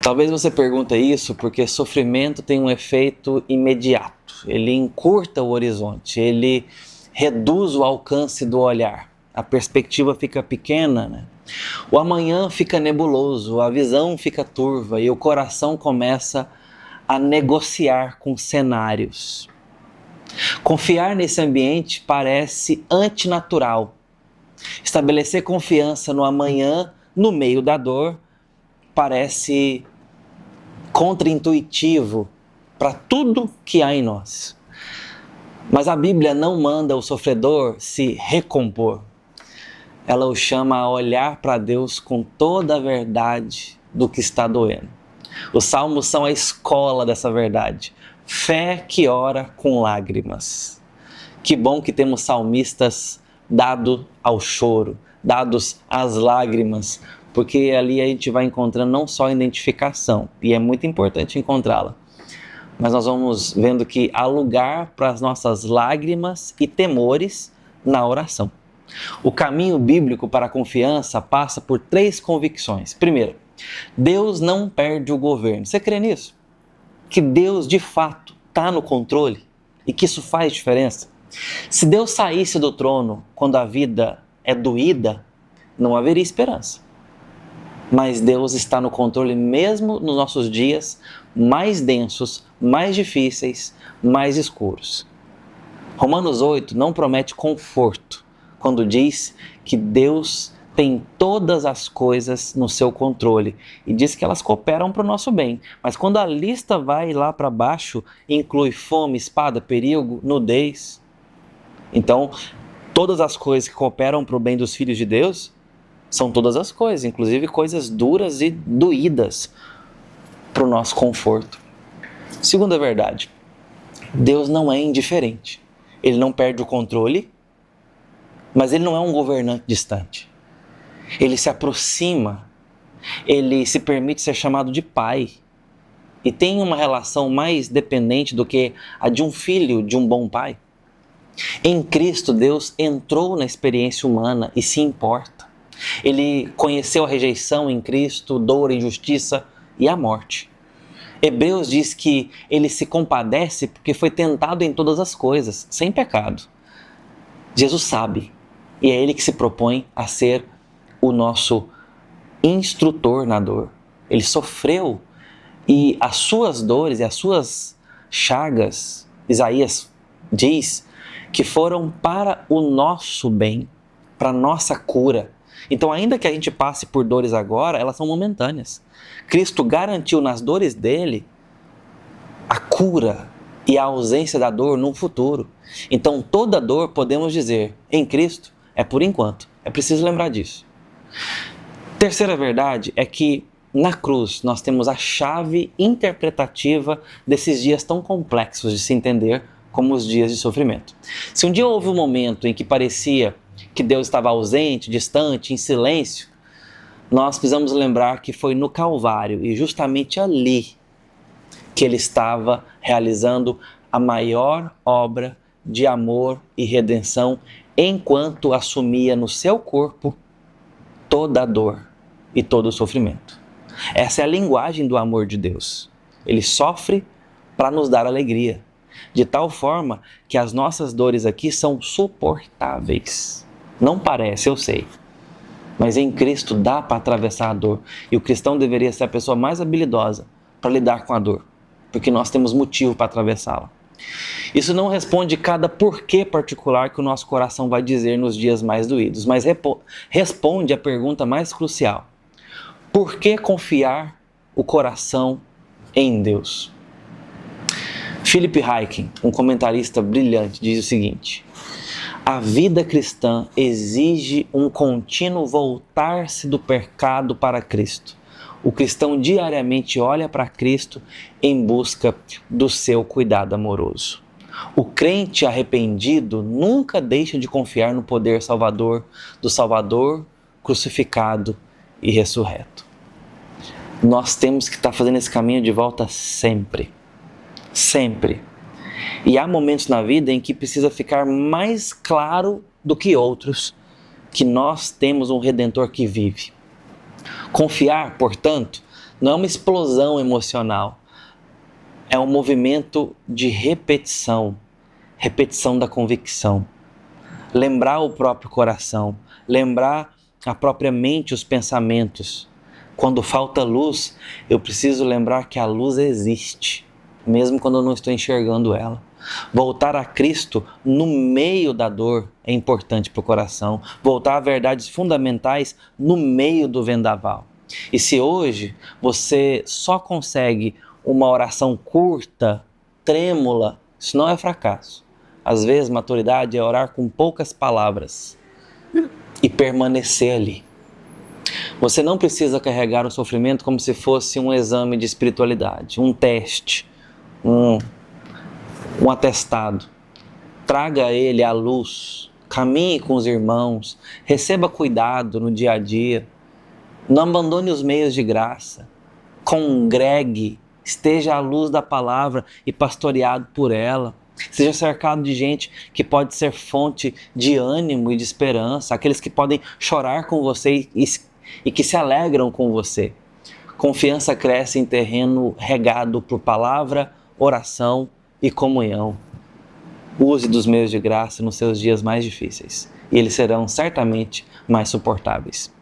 Talvez você pergunte isso porque sofrimento tem um efeito imediato. Ele encurta o horizonte, ele reduz o alcance do olhar. A perspectiva fica pequena, né? O amanhã fica nebuloso, a visão fica turva e o coração começa a negociar com cenários. Confiar nesse ambiente parece antinatural. Estabelecer confiança no amanhã, no meio da dor, parece contraintuitivo para tudo que há em nós. Mas a Bíblia não manda o sofredor se recompor. Ela o chama a olhar para Deus com toda a verdade do que está doendo. Os salmos são a escola dessa verdade. Fé que ora com lágrimas. Que bom que temos salmistas dados ao choro, dados às lágrimas, porque ali a gente vai encontrando não só identificação, e é muito importante encontrá-la, mas nós vamos vendo que há lugar para as nossas lágrimas e temores na oração. O caminho bíblico para a confiança passa por 3 convicções. Primeiro, Deus não perde o governo. Você crê nisso? Que Deus de fato está no controle e que isso faz diferença? Se Deus saísse do trono quando a vida é doída, não haveria esperança. Mas Deus está no controle mesmo nos nossos dias mais densos, mais difíceis, mais escuros. Romanos 8 não promete conforto quando diz que Deus tem todas as coisas no seu controle e diz que elas cooperam para o nosso bem. Mas quando a lista vai lá para baixo, inclui fome, espada, perigo, nudez. Então, todas as coisas que cooperam para o bem dos filhos de Deus são todas as coisas, inclusive coisas duras e doídas para o nosso conforto. Segunda verdade, Deus não é indiferente. Ele não perde o controle, mas ele não é um governante distante. Ele se aproxima, ele se permite ser chamado de pai e tem uma relação mais dependente do que a de um filho de um bom pai. Em Cristo, Deus entrou na experiência humana e se importa. Ele conheceu a rejeição em Cristo, dor, injustiça e a morte. Hebreus diz que ele se compadece porque foi tentado em todas as coisas, sem pecado. Jesus sabe, e é ele que se propõe a ser o nosso instrutor na dor. Ele sofreu e as suas dores e as suas chagas, Isaías diz, que foram para o nosso bem, para a nossa cura. Então, ainda que a gente passe por dores agora, elas são momentâneas. Cristo garantiu nas dores dele a cura e a ausência da dor num futuro. Então, toda dor, podemos dizer, em Cristo, é por enquanto. É preciso lembrar disso. Terceira verdade é que na cruz nós temos a chave interpretativa desses dias tão complexos de se entender como os dias de sofrimento. Se um dia houve um momento em que parecia que Deus estava ausente, distante, em silêncio, nós precisamos lembrar que foi no Calvário e justamente ali que ele estava realizando a maior obra de amor e redenção enquanto assumia no seu corpo toda a dor e todo o sofrimento. Essa é a linguagem do amor de Deus. Ele sofre para nos dar alegria, de tal forma que as nossas dores aqui são suportáveis. Não parece, eu sei, mas em Cristo dá para atravessar a dor. E o cristão deveria ser a pessoa mais habilidosa para lidar com a dor, porque nós temos motivo para atravessá-la. Isso não responde cada porquê particular que o nosso coração vai dizer nos dias mais doídos, mas responde a pergunta mais crucial: por que confiar o coração em Deus? Philip Ryken, um comentarista brilhante, diz o seguinte: a vida cristã exige um contínuo voltar-se do pecado para Cristo. O cristão diariamente olha para Cristo em busca do seu cuidado amoroso. O crente arrependido nunca deixa de confiar no poder salvador do Salvador crucificado e ressurreto. Nós temos que estar fazendo esse caminho de volta sempre. Sempre. E há momentos na vida em que precisa ficar mais claro do que outros que nós temos um Redentor que vive. Confiar, portanto, Não é uma explosão emocional. É um movimento de repetição. Repetição da convicção. Lembrar o próprio coração. Lembrar a própria mente, os pensamentos. Quando falta luz, eu preciso lembrar que a luz existe, mesmo quando eu não estou enxergando ela. Voltar a Cristo no meio da dor é importante para o coração. Voltar a verdades fundamentais no meio do vendaval. E se hoje você só consegue uma oração curta, trêmula, isso não é fracasso. Às vezes, maturidade é orar com poucas palavras e permanecer ali. Você não precisa carregar o sofrimento como se fosse um exame de espiritualidade, um teste, um atestado. Traga ele à luz, caminhe com os irmãos, receba cuidado no dia a dia, não abandone os meios de graça, congregue, esteja à luz da palavra e pastoreado por ela. Seja cercado de gente que pode ser fonte de ânimo e de esperança, aqueles que podem chorar com você e que se alegram com você. Confiança cresce em terreno regado por palavra, oração e comunhão. Use dos meios de graça nos seus dias mais difíceis e eles serão certamente mais suportáveis.